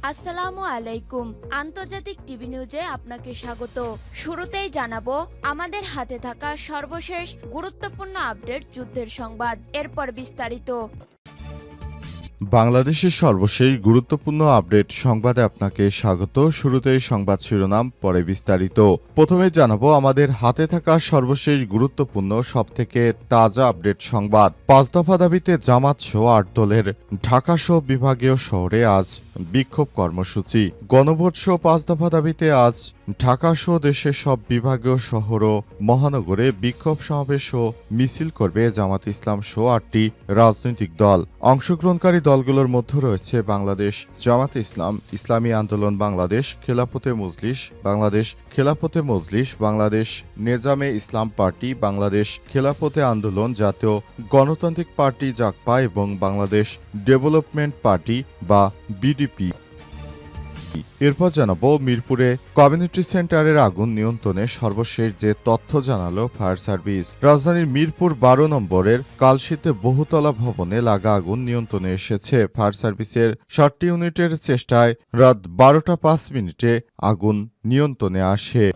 আসসালামু আলাইকুম। আন্তর্জাতিক টিভি নিউজে আপনাকে স্বাগত। শুরুতেই জানাবো আমাদের হাতে থাকা সর্বশেষ গুরুত্বপূর্ণ আপডেট যুদ্ধের সংবাদ, এরপর বিস্তারিত। বাংলাদেশের সর্বশেষ গুরুত্বপূর্ণ আপডেট সংবাদে আপনাকে স্বাগত। শুরুতেই সংবাদ শিরোনাম, পরে বিস্তারিত। প্রথমে জানাবো আমাদের হাতে থাকা সর্বশেষ গুরুত্বপূর্ণ সবথেকে তাজা আপডেট সংবাদ। ৫ দফা দাবিতে জামাত সহ ৮ দলের ঢাকা সহ বিভাগীয় শহরে আজ বিক্ষোভ কর্মসূচি। গণভোট সহ ৫ দফা দাবিতে আজ ঢাকা সহ দেশের সব বিভাগীয় শহর ও মহানগরে বিক্ষোভ সমাবেশ ও মিছিল করবে জামাত ইসলাম সহ ৮টি রাজনৈতিক দল। অংশগ্রহণকারী দলগুলোর মধ্যে রয়েছে বাংলাদেশ জামাত ইসলাম, ইসলামী আন্দোলন বাংলাদেশ, খেলাফতে মজলিস, বাংলাদেশ নেজামে ইসলাম পার্টি, বাংলাদেশ খেলাফতে আন্দোলন, জাতীয় গণতান্ত্রিক পার্টি জাকপা এবং বাংলাদেশ ডেভেলপমেন্ট পার্টি বা বিডিপি। এরপর জানাবো মিরপুরে কমিউনিটি সেন্টারের আগুন নিয়ন্ত্রণে সর্বশেষ যে তথ্য জানালো ফায়ার সার্ভিস। রাজধানীর মিরপুর ১২ নম্বরের কালশীতে বহুতলা ভবনে লাগা আগুন নিয়ন্ত্রণে এসেছে। ফায়ার সার্ভিসের ৭টি ইউনিটের চেষ্টায় রাত ১২টা ৫ মিনিটে আগুন নিয়ন্ত্রণে আসে।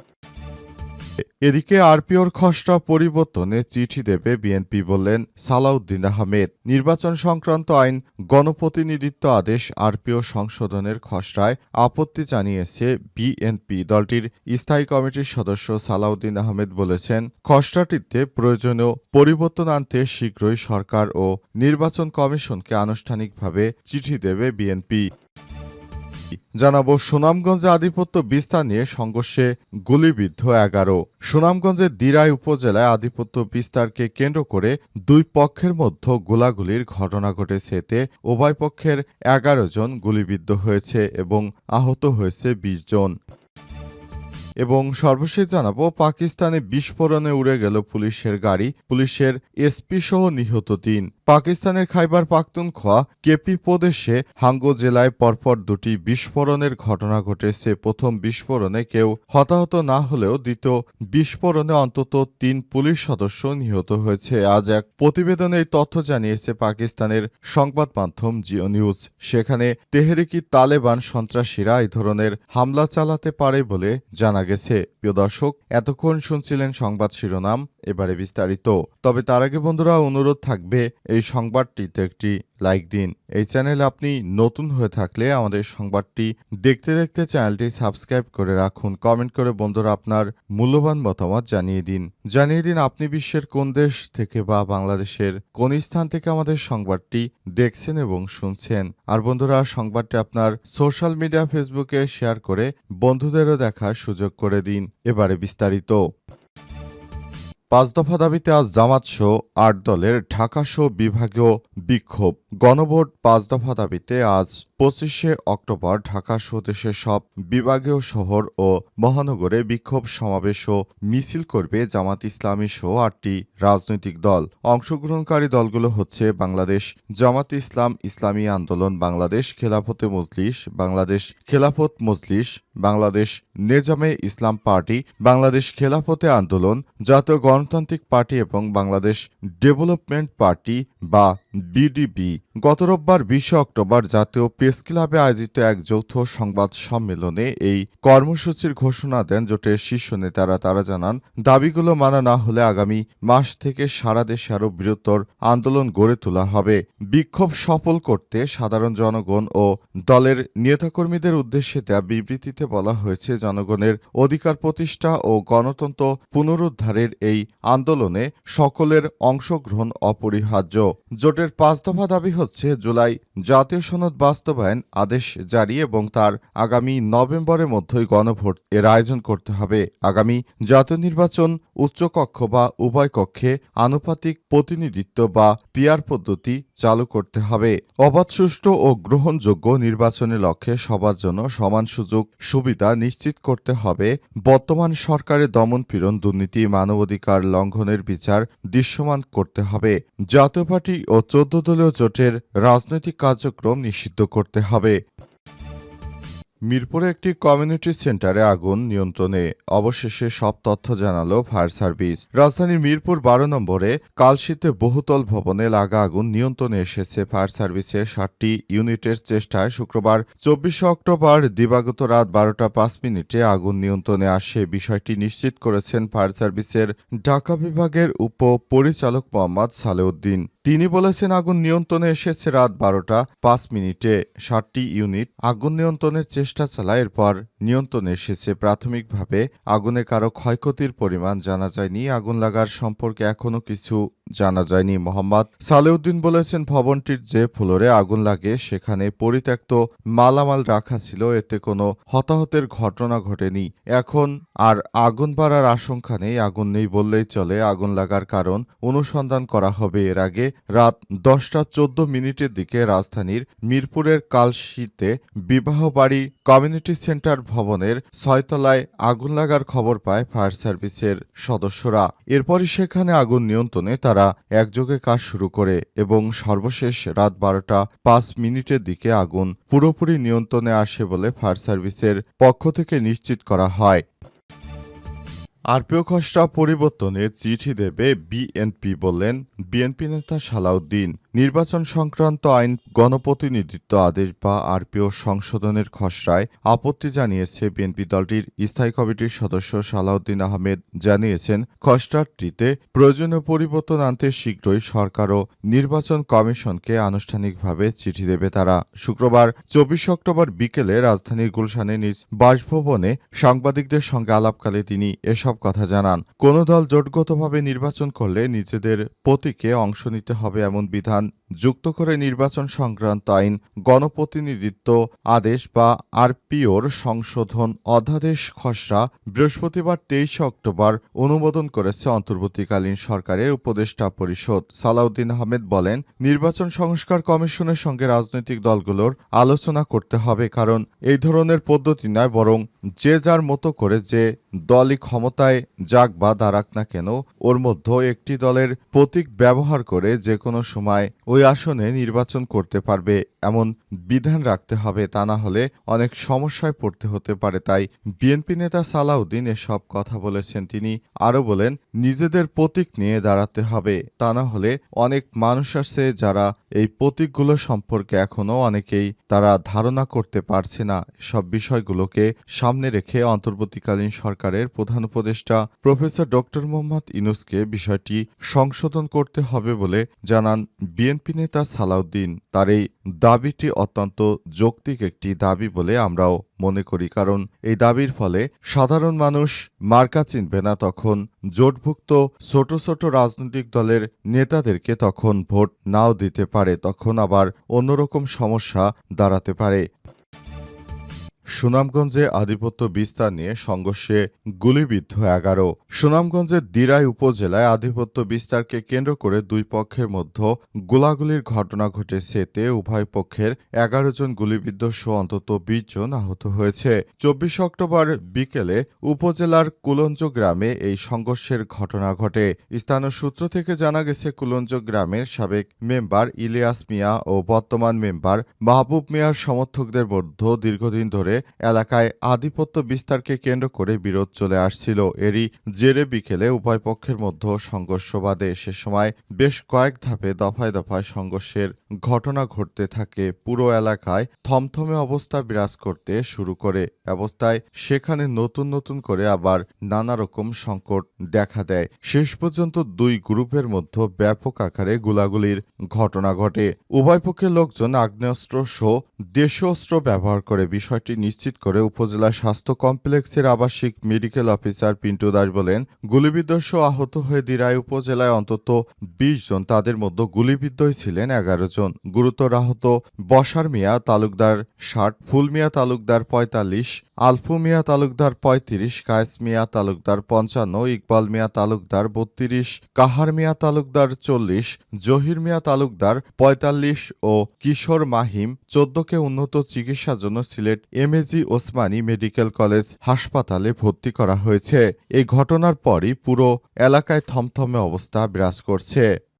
এদিকে আরপিওর খসড়া পরিবর্তনে চিঠি দেবে বিএনপি বললেন সালাউদ্দিন আহমেদ। নির্বাচন সংক্রান্ত আইন গণপ্রতিনিধিত্ব আদেশ আরপিও সংশোধনের খসড়ায় আপত্তি জানিয়েছে বিএনপি। দলটির স্থায়ী কমিটির সদস্য সালাউদ্দিন আহমেদ বলেছেন, খসড়াটিতে প্রয়োজনীয় পরিবর্তন আনতে শীঘ্রই সরকার ও নির্বাচন কমিশনকে আনুষ্ঠানিকভাবে চিঠি দেবে বিএনপি। জানাবো সুনামগঞ্জে আধিপত্য বিস্তার নিয়ে সংঘর্ষে গুলিবিদ্ধ ১১। সুনামগঞ্জের দিরাই উপজেলায় আধিপত্য বিস্তারকে কেন্দ্র করে দুই পক্ষের মধ্যে গোলাগুলির ঘটনা ঘটেছে। এতে উভয় পক্ষের ১১ জন গুলিবিদ্ধ হয়েছে এবং আহত হয়েছে ২০ জন। এবং সর্বশেষ জানাবো পাকিস্তানে বিস্ফোরণে উড়ে গেল পুলিশের গাড়ি, পুলিশের এসপি সহ নিহত ৩। পাকিস্তানের খাইবার পাখতুনখোয়া কেপি প্রদেশে হাঙ্গো জেলায় পরপর দুটি বিস্ফোরণের ঘটনা ঘটেছে। প্রথম বিস্ফোরণে কেউ হতাহত না হলেও দ্বিতীয় বিস্ফোরণে অন্তত ৩ পুলিশ সদস্য নিহত হয়েছে। আজ এক প্রতিবেদনে এই তথ্য জানিয়েছে পাকিস্তানের সংবাদ মাধ্যম জিও নিউজ। সেখানে তেহরিকি তালেবান সন্ত্রাসীরা এই ধরনের হামলা চালাতে পারে বলে জানা গেছে। প্রিয় দর্শক, এতক্ষণ শুনছিলেন সংবাদ শিরোনাম, এবারে বিস্তারিত। তবে তার আগে বন্ধুরা অনুরোধ থাকবে এই সংবাদটিতে একটি লাইক দিন। এই চ্যানেলে আপনি নতুন হয়ে থাকলে আমাদের সংবাদটি দেখতে দেখতে চ্যানেলটি সাবস্ক্রাইব করে রাখুন। কমেন্ট করে বন্ধুরা আপনার মূল্যবান মতামত জানিয়ে দিন আপনি বিশ্বের কোন দেশ থেকে বা বাংলাদেশের কোন স্থান থেকে আমাদের সংবাদটি দেখছেন এবং শুনছেন। আর বন্ধুরা সংবাদটি আপনার সোশ্যাল মিডিয়া ফেসবুকে শেয়ার করে বন্ধুদেরও দেখার সুযোগ করে দিন। এবারে বিস্তারিত। ৫ দফা দাবিতে আজ জামাত সহ ৮ দলের ঢাকা সহ বিভাগীয় বিক্ষোভ। গণভোট ৫ দফা দাবিতে আজ ২৫শে অক্টোবর ঢাকা সহ দেশের সব বিভাগীয় শহর ও মহানগরে বিক্ষোভ সমাবেশ ও মিছিল করবে জামাত ইসলামী সহ ৮টি রাজনৈতিক দল। অংশগ্রহণকারী দলগুলো হচ্ছে বাংলাদেশ জামাত ইসলাম, ইসলামী আন্দোলন বাংলাদেশ, খেলাফতে মজলিস, বাংলাদেশ নেজামে ইসলাম পার্টি, বাংলাদেশ খেলাফতে আন্দোলন, জাতীয় গণতান্ত্রিক পার্টি এবং বাংলাদেশ ডেভেলপমেন্ট পার্টি বা বিডিপি। গত রোববার ২০ অক্টোবর জাতীয় প্রেস ক্লাবে আয়োজিত এক যৌথ সংবাদ সম্মেলনে এই কর্মসূচির ঘোষণা দেন জোটের শীর্ষ নেতারা। তারা জানান, দাবিগুলো মানা না হলে আগামী মাস থেকে সারা দেশে আরও বৃহত্তর আন্দোলন গড়ে তোলা হবে। বিক্ষোভ সফল করতে সাধারণ জনগণ ও দলের নেতাকর্মীদের উদ্দেশ্যে দেয়া বিবৃতিতে বলা হয়েছে, জনগণের অধিকার প্রতিষ্ঠা ও গণতন্ত্র পুনরুদ্ধারের এই আন্দোলনে সকলের অংশগ্রহণ অপরিহার্য। জোটের ৫ দফা দাবি হচ্ছে জুলাই জাতীয় সনদ বাস্তবায়ন আদেশ জারি এবং তার আগামী নভেম্বরের মধ্যেই গণভোট এর আয়োজন করতে হবে। আগামী জাতীয় নির্বাচন উচ্চকক্ষ বা উভয় কক্ষে আনুপাতিক প্রতিনিধিত্ব বা পিআর পদ্ধতি চালু করতে হবে। অবাধ, সুষ্ঠু ও গ্রহণযোগ্য নির্বাচনের লক্ষ্যে সবার জন্য সমান সুযোগ সুবিধা নিশ্চিত করতে হবে। বর্তমান সরকারের দমনপীড়ন, দুর্নীতি, মানবাধিকার লঙ্ঘনের বিচার দৃশ্যমান করতে হবে। জাতীয় পার্টি ও ১৪ দলীয় জোটের রাজনৈতিক কার্যক্রম নিষিদ্ধ করতে হবে। মিরপুরে একটি কমিউনিটি সেন্টারে আগুন নিয়ন্ত্রণে অবশেষে সব তথ্য জানালো ফায়ার সার্ভিস। রাজধানীর মিরপুর ১২ নম্বরে কালশীতে বহুতল ভবনে লাগা আগুন নিয়ন্ত্রণে এসেছে ফায়ার সার্ভিসের ৭টি ইউনিটের চেষ্টায় শুক্রবার ২৪ অক্টোবর দিবাগত রাত ১২টা ৫ মিনিটে আগুন নিয়ন্ত্রণে আসে। বিষয়টি নিশ্চিত করেছেন ফায়ার সার্ভিসের ঢাকা বিভাগের উপ পরিচালক মোহাম্মদ সালেউদ্দিন। তিনি বলেছেন, আগুন নিয়ন্ত্রণে এসেছে রাত ১২টা ৫ মিনিটে। ৭টি ইউনিট আগুন নিয়ন্ত্রণের চেষ্টা চালায়, এরপর নিয়ন্ত্রণে এসেছে। প্রাথমিকভাবে আগুনে কারো ক্ষয়ক্ষতির পরিমাণ জানা যায়নি। আগুন লাগার সম্পর্কে এখনও কিছু জানা যায়নি। মোহাম্মদ সালেউদ্দিন বলেছেন, ভবনটির যে ফ্লোরে আগুন লাগে সেখানে পরিত্যক্ত মালামাল রাখা ছিল, এতে কোনো হতাহতের ঘটনা ঘটেনি। এখন আর আগুন বাড়ার আশঙ্কা নেই। আগুন নেই বললেই চলে। আগুন লাগার কারণ অনুসন্ধান করা হবে। এর আগে রাত ১০টা ১৪ মিনিটের দিকে রাজধানীর মিরপুরের কালশীতে বিবাহবাড়ি কমিউনিটি সেন্টার ভবনের ৬ তলায় আগুন লাগার খবর পায় ফায়ার সার্ভিসের সদস্যরা। এরপরই সেখানে আগুন নিয়ন্ত্রণে তারা একযোগে কাজ শুরু করে এবং সর্বশেষ রাত ১২টা ৫ মিনিটের দিকে আগুন পুরোপুরি নিয়ন্ত্রণে আসে বলে ফায়ার সার্ভিসের পক্ষ থেকে নিশ্চিত করা হয়। আরপিও খসড়া পরিবর্তনে চিঠি দেবে বিএনপি বললেন বিএনপি নেতা সালাউদ্দিন। নির্বাচন সংক্রান্ত আইন গণপ্রতিনিধিত্ব আদেশ বা আরপিও সংশোধনের খসড়ায় আপত্তি জানিয়েছে বিএনপি। দলটির স্থায়ী কমিটির সদস্য সালাউদ্দিন আহমেদ জানিয়েছেন, খসড়াটিতে প্রয়োজনীয় পরিবর্তন আনতে শীঘ্রই সরকার ও নির্বাচন কমিশনকে আনুষ্ঠানিকভাবে চিঠি দেবে তারা। শুক্রবার ২৪ অক্টোবর বিকেলে রাজধানীর গুলশানে নিজ বাসভবনে সাংবাদিকদের সঙ্গে আলাপকালে তিনি এসব কথা জানান। কোন দল জোটগতভাবে নির্বাচন করলে নিজেদের প্রতীকে অংশ নিতে হবে এমন বিধান যুক্ত করে নির্বাচন সংক্রান্ত আইন গণপ্রতিনিধিত্ব আদেশ বা আরপিওর সংশোধন অধ্যাদেশ খসড়া বৃহস্পতিবার ২৩ অক্টোবর অনুমোদন করেছে অন্তর্বর্তীকালীন সরকারের উপদেষ্টা পরিষদ। সালাউদ্দিন আহমেদ বলেন, নির্বাচন সংস্কার কমিশনের সঙ্গে রাজনৈতিক দলগুলোর আলোচনা করতে হবে, কারণ এই ধরনের পদ্ধতি নয়, বরং যে যার মতো করে যে দলই ক্ষমতায় যাক বা দাঁড়াক না কেন, ওর মধ্যে একটি দলের প্রতীক ব্যবহার করে যে কোনো সময় ওই আসনে নির্বাচন করতে পারবে এমন বিধান রাখতে হবে। তা না হলে অনেক সমস্যায় পড়তে হতে পারে। তাই বিএনপি নেতা সালাউদ্দিন এসব কথা বলেছেন। তিনি আরও বলেন, নিজেদের প্রতীক নিয়ে দাঁড়াতে হবে, তা না হলে অনেক মানুষ আছে যারা এই প্রতীকগুলো সম্পর্কে এখনও অনেকেই তারা ধারণা করতে পারছে না। সব বিষয়গুলোকে সামনে রেখে অন্তর্বর্তীকালীন সরকারের প্রধান উপদেষ্টা প্রফেসর ডক্টর মোহাম্মদ ইউনূসকে বিষয়টি সংশোধন করতে হবে বলে জানান বিএনপি নেতা সালাউদ্দিন। তার এই দাবিটি অত্যন্ত যৌক্তিক একটি দাবি বলে আমরাও মনে করি, কারণ এই দাবির ফলে সাধারণ মানুষ মার্কা চিনবে না। তখন জোটভুক্ত ছোট ছোট রাজনৈতিক দলের নেতাদেরকে তখন ভোট নাও দিতে পারে, তখন আবার অন্যরকম সমস্যা দাঁড়াতে পারে। সুনামগঞ্জে আধিপত্য বিস্তার নিয়ে সংঘর্ষে গুলিবিদ্ধ ১১। সুনামগঞ্জের দিরাই উপজেলায় আধিপত্য বিস্তারকে কেন্দ্র করে দুই পক্ষের মধ্যে গোলাগুলির ঘটনা ঘটেছে। এতে উভয় পক্ষের ১১ জন গুলিবিদ্ধ সহ অন্তত ২০ জন আহত হয়েছে। ২৪ অক্টোবর বিকেলে উপজেলার কুলঞ্জ গ্রামে এই সংঘর্ষের ঘটনা ঘটে। স্থানীয় সূত্র থেকে জানা গেছে, কুলঞ্জ গ্রামের সাবেক মেম্বার ইলিয়াস মিয়া ও বর্তমান মেম্বার মাহবুব মিয়ার সমর্থকদের মধ্যে দীর্ঘদিন ধরে এলাকায় আধিপত্য বিস্তারকে কেন্দ্র করে বিরোধ চলে আসছিল। এরই জেরে বিকেলে উভয় পক্ষের মধ্যে সংঘর্ষ বাধে। সে সময় বেশ কয়েক ধাপে দফায় দফায় সংঘর্ষের ঘটনা ঘটতে থাকে। পুরো এলাকায় থমথমে অবস্থা বিরাজ করতে শুরু করে। অবস্থায় সেখানে নতুন নতুন করে আবার নানা রকম সংকট দেখা দেয়। শেষ পর্যন্ত দুই গ্রুপের মধ্যে ব্যাপক আকারে গোলাগুলির ঘটনা ঘটে। উভয় পক্ষের লোকজন আগ্নেয়াস্ত্র সহ দেশীয় অস্ত্র ব্যবহার করে। বিষয়টি নিশ্চিত করে উপজেলা স্বাস্থ্য কমপ্লেক্সের আবাসিক মেডিকেল অফিসার পিন্টু দাস বলেন, গুলিবিদ্ধ সহ আহত হয়ে দিরাই উপজেলায় অন্তত ২০ জন, তাদের মধ্যে গুলিবিদ্ধই ছিলেন ১১ জন। গুরুতর আহত বসার মিয়া তালুকদার ৬০, ফুল মিয়া তালুকদার ৪৫, আলফু মিয়া তালুকদার ৩৫, কায়েস মিয়া তালুকদার ৫৫, ইকবাল মিয়া তালুকদার ৩২, কাহার মিয়া তালুকদার ৪০, জহির মিয়া তালুকদার ৪৫ ও কিশোর মাহিম ১৪কে উন্নত চিকিৎসার জন্য Sylhet MAG Osmani medical college হাসপাতালে ভর্তি করা হয়েছে। এই ঘটনার পরই পুরো এলাকায় থমথমে অবস্থা বিরাজ করছে।